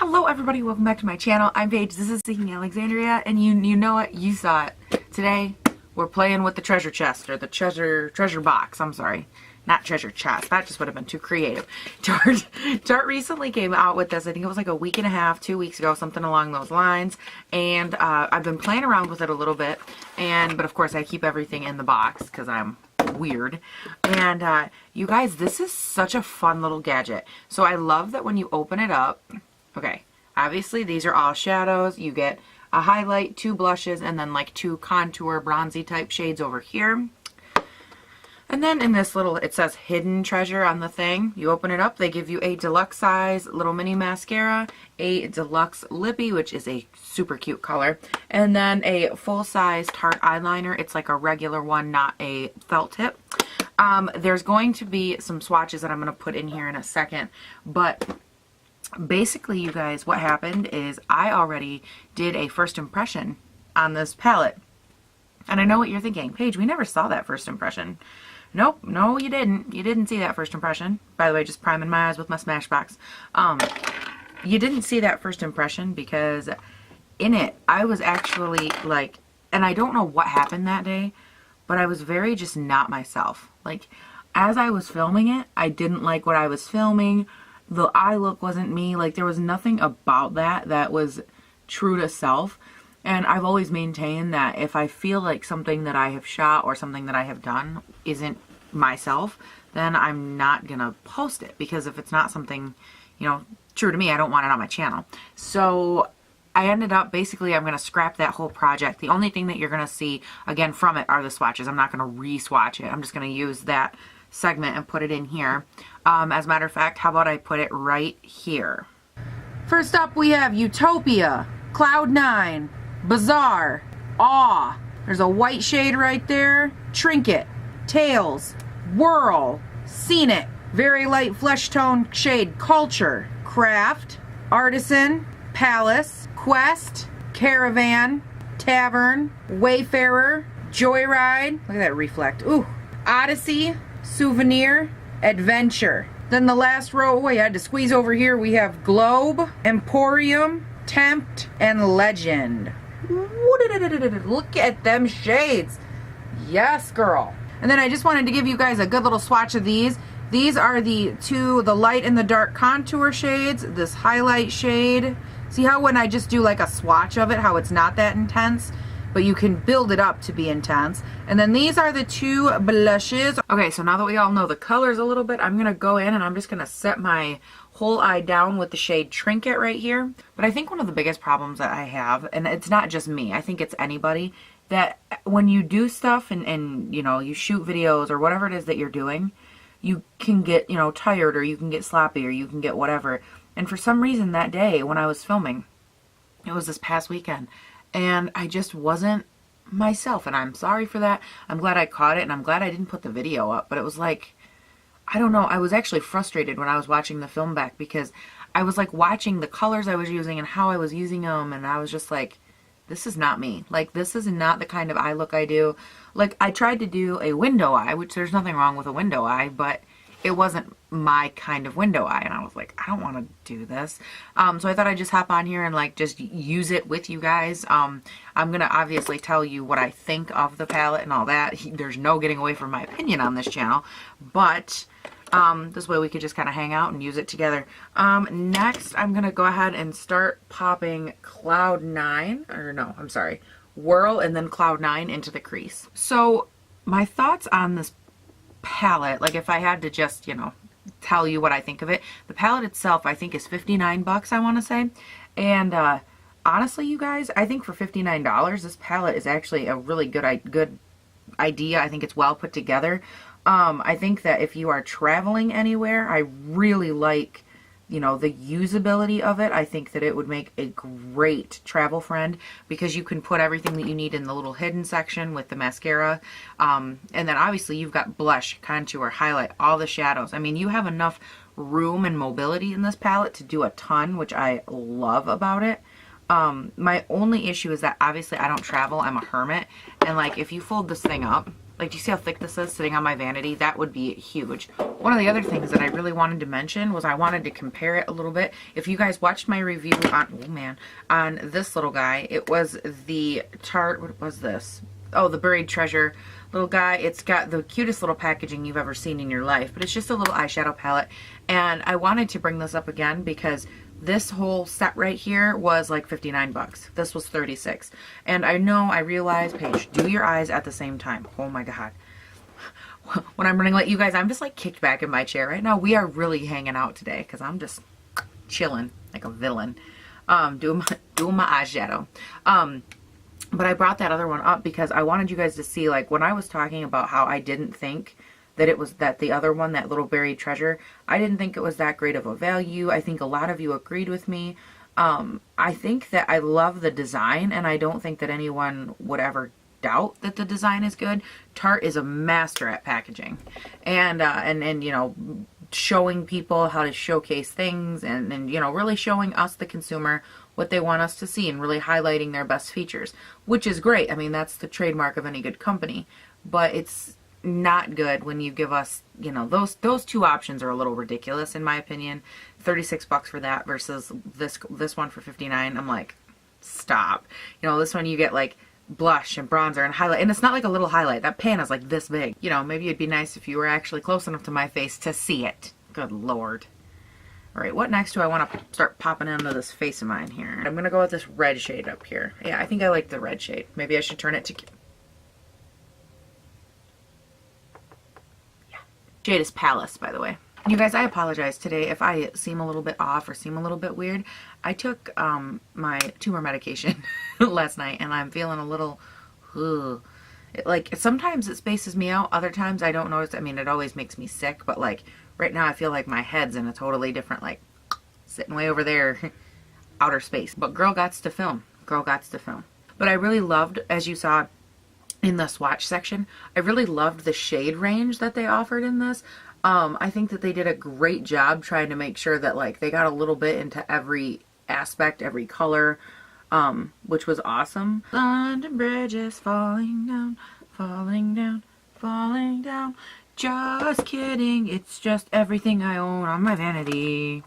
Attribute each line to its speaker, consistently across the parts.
Speaker 1: Hello everybody, welcome back to my channel. I'm Paige, this is Seeking Alexandria, and you know it, you saw it. Today, we're playing with the treasure chest, or the treasure box, I'm sorry. Not treasure chest, that just would have been too creative. Tarte recently came out with this, I think it was like a week and a half, 2 weeks ago, something along those lines. And I've been playing around with it a little bit, but of course I keep everything in the box, because I'm weird. And you guys, this is such a fun little gadget. So I love that when you open it up, okay, obviously these are all shadows. You get a highlight, 2 blushes, and then like 2 contour bronzy type shades over here. And then in this little, it says hidden treasure on the thing. You open it up, they give you a deluxe size little mini mascara, a deluxe lippie, which is a super cute color, and then a full size Tarte eyeliner. It's like a regular one, not a felt tip. There's going to be some swatches that I'm going to put in here in a second, but basically, you guys, what happened is I already did a first impression on this palette. And I know what you're thinking. Paige, we never saw that first impression. Nope, no you didn't. You didn't see that first impression. By the way, just priming my eyes with my Smashbox. You didn't see that first impression because in it, I was actually like, and I don't know what happened that day, but I was very just not myself. Like, as I was filming it, I didn't like what I was filming. The eye look wasn't me. Like, there was nothing about that was true to self. And I've always maintained that if I feel like something that I have shot or something that I have done isn't myself, then I'm not gonna post it, because if it's not something, you know, true to me, I don't want it on my channel. So I ended up, basically, I'm gonna scrap that whole project. The only thing that you're gonna see again from it are the swatches. I'm not gonna re-swatch it. I'm just gonna use that segment and put it in here. As a matter of fact, how about I put it right here? First up, we have Utopia, Cloud 9, Bizarre, Awe. There's a white shade right there. Trinket, Tails, Whirl, Scenic, very light flesh tone shade Culture, Craft, Artisan, Palace, Quest, Caravan, Tavern, Wayfarer, Joyride. Look at that reflect. Ooh. Odyssey, Souvenir, Adventure. Then the last row, oh, I had to squeeze over here. We have Globe, Emporium, Tempt, and Legend. Look at them shades. Yes, girl. And then I just wanted to give you guys a good little swatch of these. These are the light and the dark contour shades. This highlight shade. See how when I just do like a swatch of it, how it's not that intense, but you can build it up to be intense. And then these are the 2 blushes. Okay, so now that we all know the colors a little bit, I'm gonna go in and I'm just gonna set my whole eye down with the shade Trinket right here. But I think one of the biggest problems that I have, and it's not just me, I think it's anybody, that when you do stuff and you know, you shoot videos or whatever it is that you're doing, you can get, you know, tired, or you can get sloppy, or you can get whatever. And for some reason that day when I was filming, it was this past weekend, and I just wasn't myself, and I'm sorry for that. I'm glad I caught it, and I'm glad I didn't put the video up, but it was like, I don't know, I was actually frustrated when I was watching the film back, because I was like watching the colors I was using and how I was using them, and I was just like, this is not me. Like, this is not the kind of eye look I do. Like, I tried to do a window eye, which there's nothing wrong with a window eye, but it wasn't my kind of window eye, and I was like, I don't want to do this. So I thought I'd just hop on here and like just use it with you guys. I'm gonna obviously tell you what I think of the palette and all that. There's no getting away from my opinion on this channel, but this way we could just kind of hang out and use it together. Next, I'm gonna go ahead and start popping Cloud 9, or no, I'm sorry, Whirl, and then Cloud 9 into the crease. So my thoughts on this palette, like if I had to just, you know, tell you what I think of it, the palette itself I think is 59 bucks, I want to say. And honestly, you guys, I think for $59 this palette is actually a really good idea. I think it's well put together. I think that if you are traveling anywhere, I really like, you know, the usability of it. I think that it would make a great travel friend, because you can put everything that you need in the little hidden section with the mascara. And then obviously you've got blush, contour, highlight, all the shadows. I mean, you have enough room and mobility in this palette to do a ton, which I love about it. My only issue is that obviously I don't travel. I'm a hermit. And like, if you fold this thing up, Like, do you see how thick this is sitting on my vanity? That would be huge. One of the other things that I really wanted to mention was I wanted to compare it a little bit. If you guys watched my review on, oh man, on this little guy, it was the Tarte, what was this? Oh, the Buried Treasure little guy. It's got the cutest little packaging you've ever seen in your life, but it's just a little eyeshadow palette. And I wanted to bring this up again because this whole set right here was like 59 bucks. This was 36. And I know, I realize, Paige, do your eyes at the same time. Oh my God. When I'm running late, you guys, I'm just like kicked back in my chair right now. We are really hanging out today because I'm just chilling like a villain. Doing my eyeshadow. But I brought that other one up because I wanted you guys to see, like, when I was talking about how I didn't think that it was that the other one, that little Buried Treasure, I didn't think it was that great of a value. I think a lot of you agreed with me. I think that I love the design, and I don't think that anyone would ever doubt that the design is good. Tarte is a master at packaging and you know, showing people how to showcase things and you know, really showing us, the consumer, what they want us to see and really highlighting their best features, which is great. I mean, that's the trademark of any good company, but it's not good when you give us, you know, those two options are a little ridiculous in my opinion. 36 bucks for that versus this one for 59. I'm like, stop. You know, this one you get like blush and bronzer and highlight, and it's not like a little highlight. That pan is like this big. You know, maybe it'd be nice if you were actually close enough to my face to see it. Good Lord. All right, what next do I want to start popping into this face of mine here? I'm going to go with this red shade up here. Yeah, I think I like the red shade. Maybe I should turn it to... Yeah. Shade is Palace, by the way. You guys, I apologize today if I seem a little bit off or seem a little bit weird. I took my tumor medication last night, and I'm feeling a little... like, sometimes it spaces me out. Other times I don't notice. I mean, it always makes me sick, but like... right now I feel like my head's in a totally different, like, sitting way over there, outer space. But girl gots to film. Girl gots to film. But I really loved, as you saw in the swatch section, I really loved the shade range that they offered in this. I think that they did a great job trying to make sure that, like, they got a little bit into every aspect, every color, which was awesome. London Bridge is falling down, falling down, falling down. Just kidding, it's just everything I own on my vanity.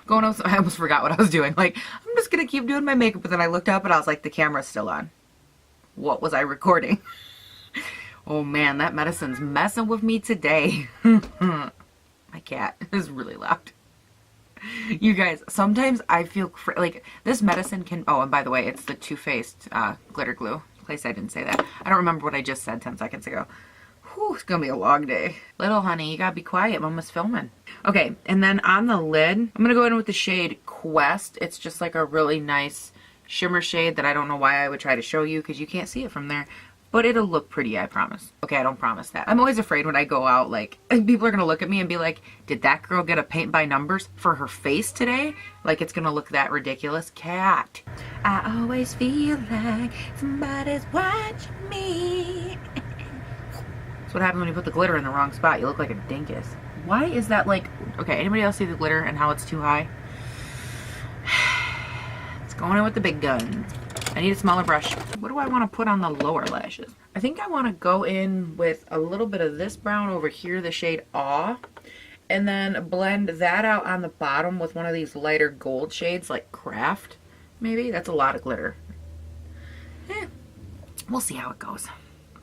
Speaker 1: Going on, I almost forgot what I was doing. Like, I'm just gonna keep doing my makeup, but then I looked up and I was like, the camera's still on. What was I recording? Oh man, that medicine's messing with me today. My cat is really loud. You guys, sometimes I feel like this medicine can, oh, and by the way, it's the Too Faced glitter glue. In case I didn't say that. I don't remember what I just said 10 seconds ago. Whew, it's gonna be a long day. Little honey, you gotta be quiet. Mama's filming. Okay, and then on the lid, I'm gonna go in with the shade Quest. It's just like a really nice shimmer shade that I don't know why I would try to show you because you can't see it from there. But it'll look pretty, I promise. Okay, I don't promise that. I'm always afraid when I go out, like, people are gonna look at me and be like, did that girl get a paint by numbers for her face today? Like, it's gonna look that ridiculous. Cat. I always feel like somebody's watching me. That's what happens when you put the glitter in the wrong spot. You look like a dinkus. Why is that like... Okay, anybody else see the glitter and how it's too high? It's going in with the big guns. I need a smaller brush. What do I want to put on the lower lashes? I think I want to go in with a little bit of this brown over here, the shade Awe, and then blend that out on the bottom with one of these lighter gold shades like Craft, maybe? That's a lot of glitter. We'll see how it goes.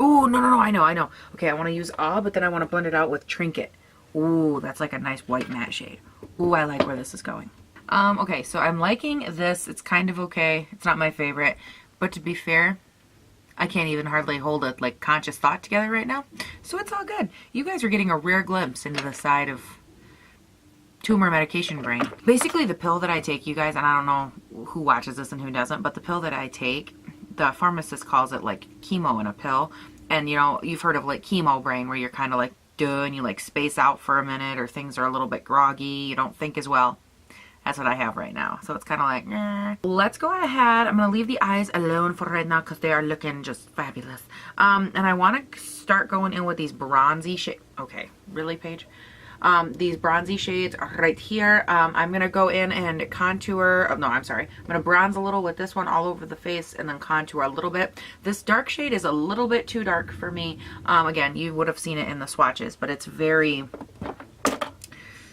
Speaker 1: Ooh, no, I know. Okay, I want to use Awe, but then I want to blend it out with Trinket. Ooh, that's like a nice white matte shade. Ooh, I like where this is going. Okay, so I'm liking this. It's kind of okay. It's not my favorite. But to be fair, I can't even hardly hold a like conscious thought together right now. So it's all good. You guys are getting a rare glimpse into the side of tumor medication brain. Basically, the pill that I take, you guys, and I don't know who watches this and who doesn't, but the pill that I take, the pharmacist calls it like chemo in a pill. And you know, you've heard of like chemo brain where you're kind of like, duh, and you like space out for a minute or things are a little bit groggy, you don't think as well. That's what I have right now. So it's kind of like, eh. Let's go ahead. I'm going to leave the eyes alone for right now because they are looking just fabulous. And I want to start going in with these bronzy shades. Okay, really, Paige? These bronzy shades are right here. I'm going to go in and contour. Oh, no, I'm sorry. I'm going to bronze a little with this one all over the face and then contour a little bit. This dark shade is a little bit too dark for me. Again, you would have seen it in the swatches, but it's very,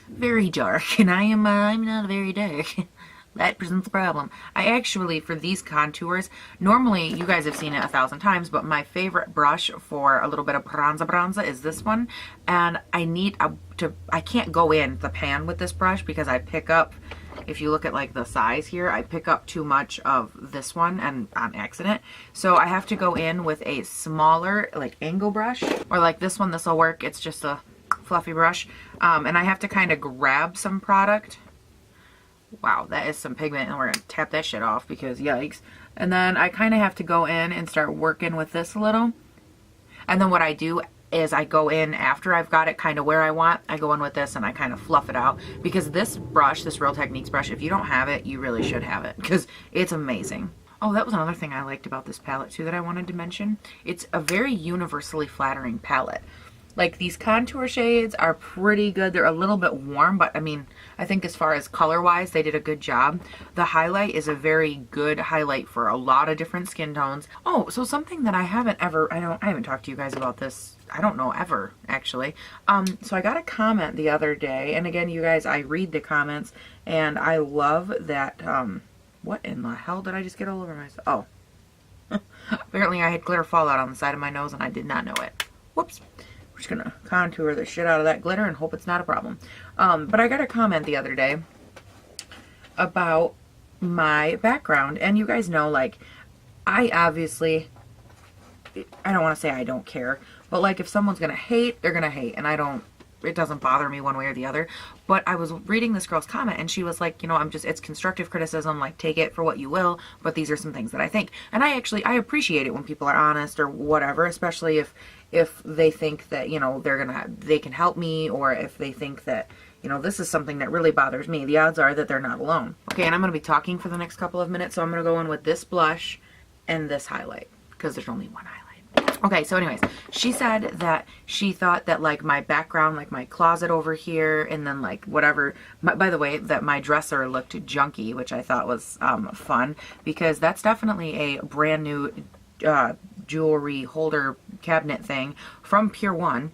Speaker 1: very dark, and I'm not very dark. That presents a problem. I actually, for these contours, normally, you guys have seen it 1,000 times, but my favorite brush for a little bit of bronza is this one. And I need I can't go in the pan with this brush because I pick up, if you look at like the size here, I pick up too much of this one and on accident. So I have to go in with a smaller like angle brush, or like this one, this will work. It's just a fluffy brush. And I have to kind of grab some product. Wow, that is some pigment, and we're gonna tap that shit off because yikes. And then I kind of have to go in and start working with this a little. And then what I do is I go in after I've got it kind of where I want. I go in with this and I kind of fluff it out, because this brush, this Real Techniques brush, if you don't have it, you really should have it because it's amazing. Oh, that was another thing I liked about this palette too that I wanted to mention. It's a very universally flattering palette. Like, these contour shades are pretty good. They're a little bit warm, but I mean, I think as far as color-wise, they did a good job. The highlight is a very good highlight for a lot of different skin tones. Oh, so something that I haven't talked to you guys about this, I don't know, ever, actually. So I got a comment the other day, and again, you guys, I read the comments, and I love that, what in the hell did I just get all over myself? Oh. Apparently I had glitter fallout on the side of my nose, and I did not know it. Whoops. We're just gonna contour the shit out of that glitter and hope it's not a problem. But I got a comment the other day about my background, and you guys know, like, I obviously, I don't want to say I don't care, but like, if someone's gonna hate, they're gonna hate, and it doesn't bother me one way or the other. But I was reading this girl's comment, and she was like, you know, it's constructive criticism, like, take it for what you will, but these are some things that I think. And I appreciate it when people are honest or whatever, especially if they think that, you know, they can help me, or if they think that, you know, this is something that really bothers me. The odds are that they're not alone. Okay, and I'm going to be talking for the next couple of minutes, so I'm going to go in with this blush and this highlight, because there's only one highlight. Okay, so anyways, she said that she thought that, like, my background, like my closet over here, and then like whatever, by the way, that my dresser looked junky, which I thought was fun, because that's definitely a brand new jewelry holder cabinet thing from Pier 1.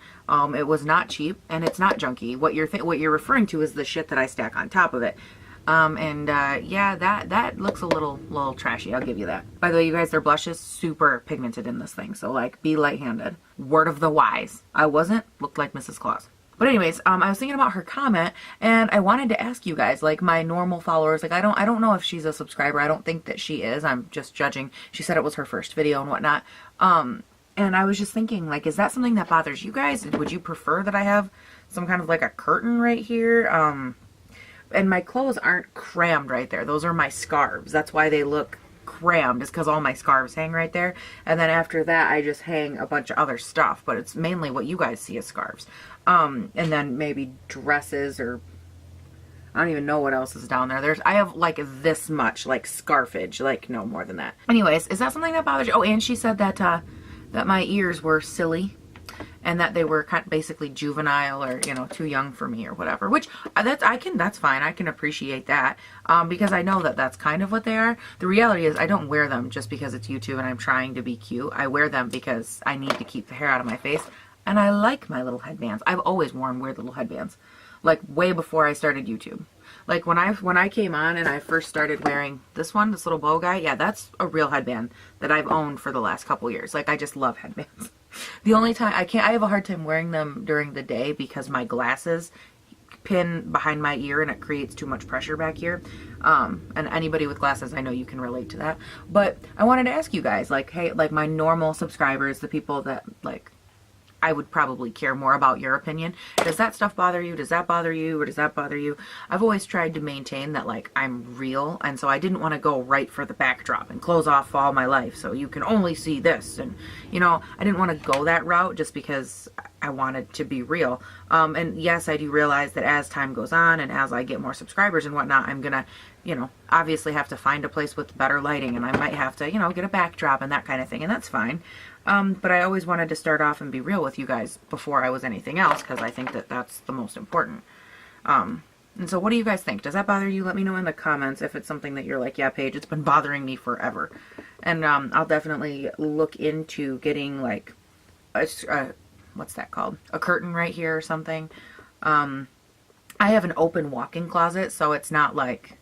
Speaker 1: It was not cheap, and it's not junky. What you're referring to is the shit that I stack on top of it. Yeah, that looks a little trashy, I'll give you that. By the way, you guys, their blush is super pigmented in this thing, so like, be light-handed. Word of the wise. I wasn't, looked like Mrs. Claus. But anyways, I was thinking about her comment, and I wanted to ask you guys, like, my normal followers, like, I don't know if she's a subscriber. I don't think that she is. I'm just judging. She said it was her first video and whatnot. And I was just thinking, like, is that something that bothers you guys? Would you prefer that I have some kind of like a curtain right here? And my clothes aren't crammed right there. Those are my scarves. That's why they look crammed, is because all my scarves hang right there. And then after that, I just hang a bunch of other stuff, but it's mainly what you guys see as scarves. And then maybe dresses, or I don't even know what else is down there. I have like this much, like, scarfage, like, no more than that. Anyways, is that something that bothers you? Oh, and she said that that my ears were silly, and that they were kind of basically juvenile, or, you know, too young for me or whatever, which that's fine. I can appreciate that, because I know that that's kind of what they are. The reality is I don't wear them just because it's YouTube and I'm trying to be cute. I wear them because I need to keep the hair out of my face, and I like my little headbands. I've always worn weird little headbands, like way before I started YouTube. Like when I came on and I first started wearing this little bow guy, yeah, that's a real headband that I've owned for the last couple years. Like, I just love headbands. The only time I have a hard time wearing them during the day because my glasses pin behind my ear and it creates too much pressure back here. And anybody with glasses, I know you can relate to that. But I wanted to ask you guys, like, hey, like, my normal subscribers, the people that, like, I would probably care more about your opinion. Does that stuff bother you? Does that bother you? Or does that bother you? I've always tried to maintain that, like, I'm real, and so I didn't want to go right for the backdrop and close off all my life so you can only see this. And, you know, I didn't want to go that route just because I wanted to be real. And yes, I do realize that as time goes on and as I get more subscribers and whatnot, I'm gonna you know, obviously have to find a place with better lighting, and I might have to, you know, get a backdrop and that kind of thing, and that's fine. But I always wanted to start off and be real with you guys before I was anything else, because I think that that's the most important. And so what do you guys think? Does that bother you? Let me know in the comments if it's something that you're like, yeah, Paige, it's been bothering me forever. And I'll definitely look into getting like, what's that called? A curtain right here or something. I have an open walk-in closet, so it's not like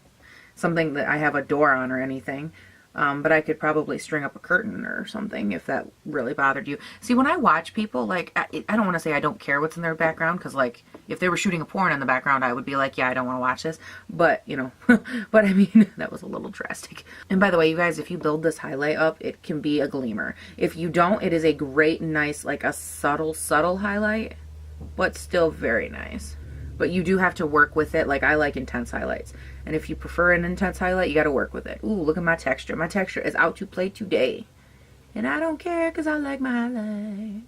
Speaker 1: something that I have a door on or anything. But I could probably string up a curtain or something if that really bothered you. See, when I watch people, like, I don't want to say I don't care what's in their background, because, like, if they were shooting a porn in the background, I would be like, yeah, I don't want to watch this. But, you know, but I mean, that was a little drastic. And by the way, you guys, if you build this highlight up, it can be a gleamer. If you don't, it is a great, nice, like a subtle highlight, but still very nice. But you do have to work with it. Like, I like intense highlights. And if you prefer an intense highlight, you got to work with it. Ooh, look at my texture. My texture is out to play today. And I don't care because I like my highlight.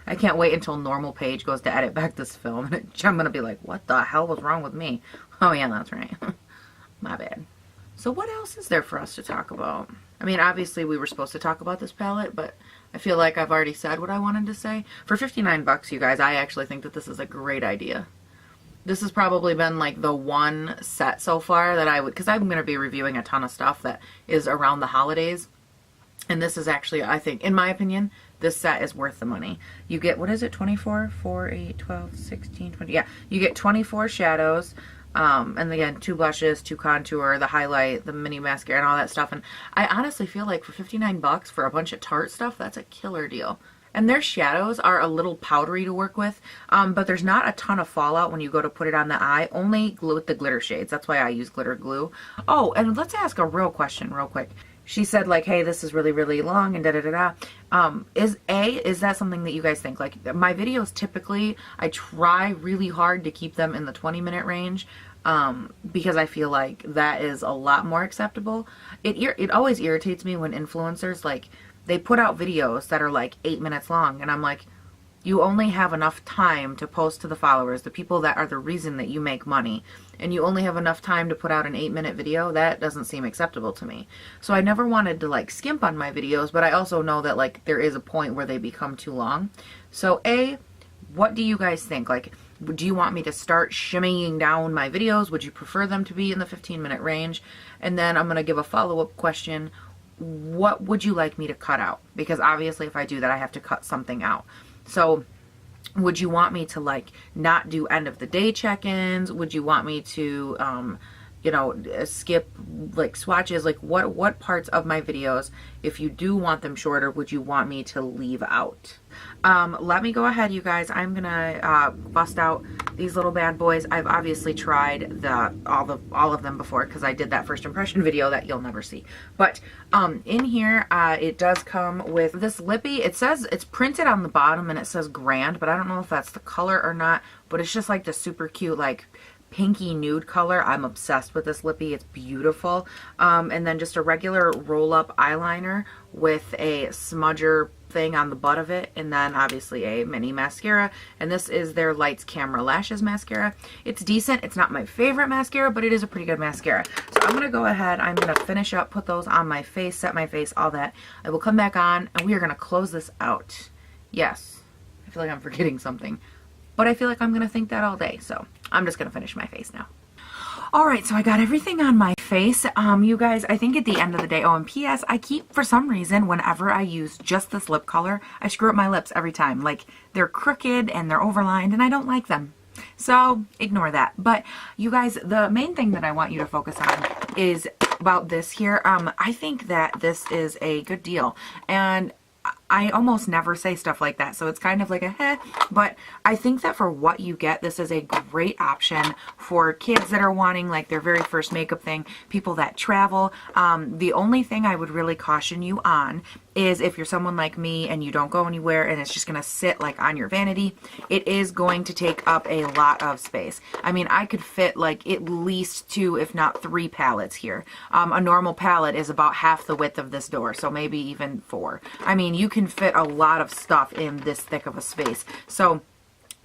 Speaker 1: I can't wait until normal Paige goes to edit back this film. And I'm going to be like, what the hell was wrong with me? Oh, yeah, that's right. My bad. So what else is there for us to talk about? I mean, obviously we were supposed to talk about this palette, but I feel like I've already said what I wanted to say. For 59 bucks, you guys, I actually think that this is a great idea. This has probably been like the one set so far that I would, because I'm going to be reviewing a ton of stuff that is around the holidays. And this is actually, I think, in my opinion, this set is worth the money. You get, what is it, 24, 4, 8, 12, 16, 20, yeah. You get 24 shadows, and again, 2 blushes, 2 contour, the highlight, the mini mascara, and all that stuff. And I honestly feel like for 59 bucks for a bunch of Tarte stuff, that's a killer deal. And their shadows are a little powdery to work with, but there's not a ton of fallout when you go to put it on the eye, only glue with the glitter shades. That's why I use glitter glue. Oh, and let's ask a real question real quick. She said, like, hey, this is really, really long and da-da-da-da. Is that something that you guys think? Like, my videos typically, I try really hard to keep them in the 20-minute range, because I feel like that is a lot more acceptable. It always irritates me when influencers, like, they put out videos that are like 8 minutes long, and I'm like, you only have enough time to post to the followers, the people that are the reason that you make money, and you only have enough time to put out an 8-minute video. That doesn't seem acceptable to me. So I never wanted to like skimp on my videos, but I also know that like there is a point where they become too long. So what do you guys think? Like, do you want me to start shimmying down my videos? Would you prefer them to be in the 15-minute range? And then I'm going to give a follow-up question. What would you like me to cut out? Because obviously if I do that, I have to cut something out. So would you want me to like not do end of the day check-ins? Would you want me to, you know, skip like swatches? Like what parts of my videos, if you do want them shorter, would you want me to leave out? Let me go ahead, you guys. I'm gonna bust out these little bad boys. I've obviously tried all of them before because I did that first impression video that you'll never see. But in here, it does come with this lippie. It says it's printed on the bottom and it says Grand, but I don't know if that's the color or not. But it's just like the super cute like pinky nude color. I'm obsessed with this lippie. It's beautiful. And then just a regular roll-up eyeliner with a smudger thing on the butt of it, and then obviously a mini mascara. And this is their Lights Camera Lashes mascara. It's decent. It's not my favorite mascara, but it is a pretty good mascara. So I'm gonna go ahead, I'm gonna finish up, put those on my face, set my face, all that. I will come back on and we are gonna close this out. Yes, I feel like I'm forgetting something, but I feel like I'm gonna think that all day, so I'm just gonna finish my face now. Alright, so I got everything on my face. You guys, I think at the end of the day, oh, and P.S., I keep, for some reason, whenever I use just this lip color, I screw up my lips every time. Like, they're crooked and they're overlined, and I don't like them. So, ignore that. But, you guys, the main thing that I want you to focus on is about this here. I think that this is a good deal. And I almost never say stuff like that, so it's kind of like a heh, but I think that for what you get, this is a great option for kids that are wanting like their very first makeup thing, people that travel. The only thing I would really caution you on is if you're someone like me and you don't go anywhere and it's just going to sit like on your vanity, it is going to take up a lot of space. I mean, I could fit like at least 2, if not 3 palettes here. A normal palette is about half the width of this door, so maybe even 4. I mean, you can fit a lot of stuff in this thick of a space. So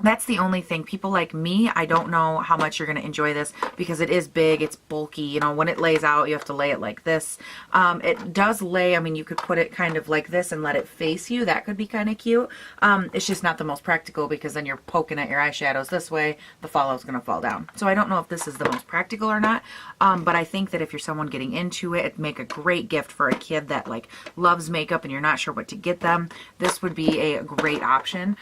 Speaker 1: That's the only thing. People like me, I don't know how much you're going to enjoy this because it is big, it's bulky. You know, when it lays out, you have to lay it like this. It does lay, I mean, you could put it kind of like this and let it face you. That could be kind of cute. It's just not the most practical because then you're poking at your eyeshadows this way, the fallout's going to fall down. So I don't know if this is the most practical or not, but I think that if you're someone getting into it, it'd make a great gift for a kid that like loves makeup and you're not sure what to get them. This would be a great option.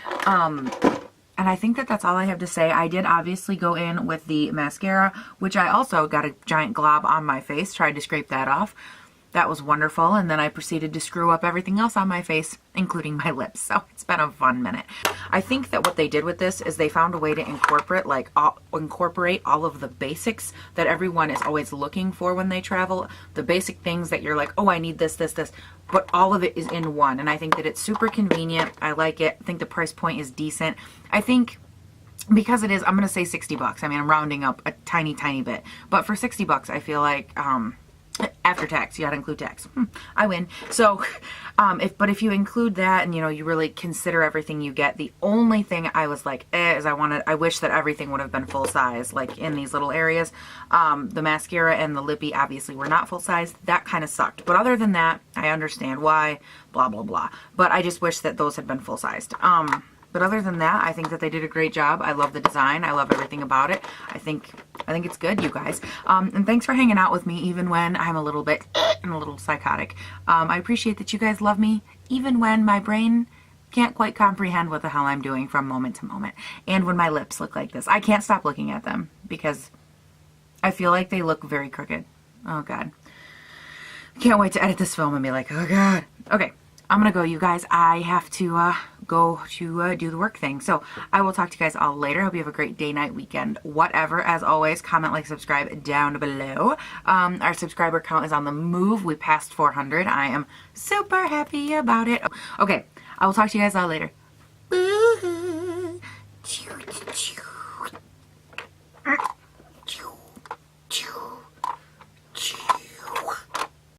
Speaker 1: And I think that that's all I have to say. I did obviously go in with the mascara, which I also got a giant glob on my face, tried to scrape that off. That was wonderful. And then I proceeded to screw up everything else on my face, including my lips. So it's been a fun minute. I think that what they did with this is they found a way to incorporate all of the basics that everyone is always looking for when they travel. The basic things that you're like, oh, I need this, this, this. But all of it is in one. And I think that it's super convenient. I like it. I think the price point is decent. I think because it is, I'm going to say 60 bucks. I mean, I'm rounding up a tiny, tiny bit. But for 60 bucks, I feel like, after tax, you gotta include tax. I win. So, if you include that and, you know, you really consider everything you get, the only thing I was like, is I wish that everything would have been full size, like in these little areas. The mascara and the lippie obviously were not full size. That kind of sucked. But other than that, I understand why, blah, blah, blah. But I just wish that those had been full sized. But other than that, I think that they did a great job. I love the design. I love everything about it. I think it's good, you guys. And thanks for hanging out with me, even when I'm a little bit and a little psychotic. I appreciate that you guys love me, even when my brain can't quite comprehend what the hell I'm doing from moment to moment. And when my lips look like this. I can't stop looking at them because I feel like they look very crooked. Oh, God. Can't wait to edit this film and be like, oh, God. Okay. I'm going to go, you guys. I have to go to do the work thing. So I will talk to you guys all later. Hope you have a great day, night, weekend, whatever. As always, comment, like, subscribe down below. Our subscriber count is on the move. We passed 400. I am super happy about it. Okay, I will talk to you guys all later. Boo-hoo.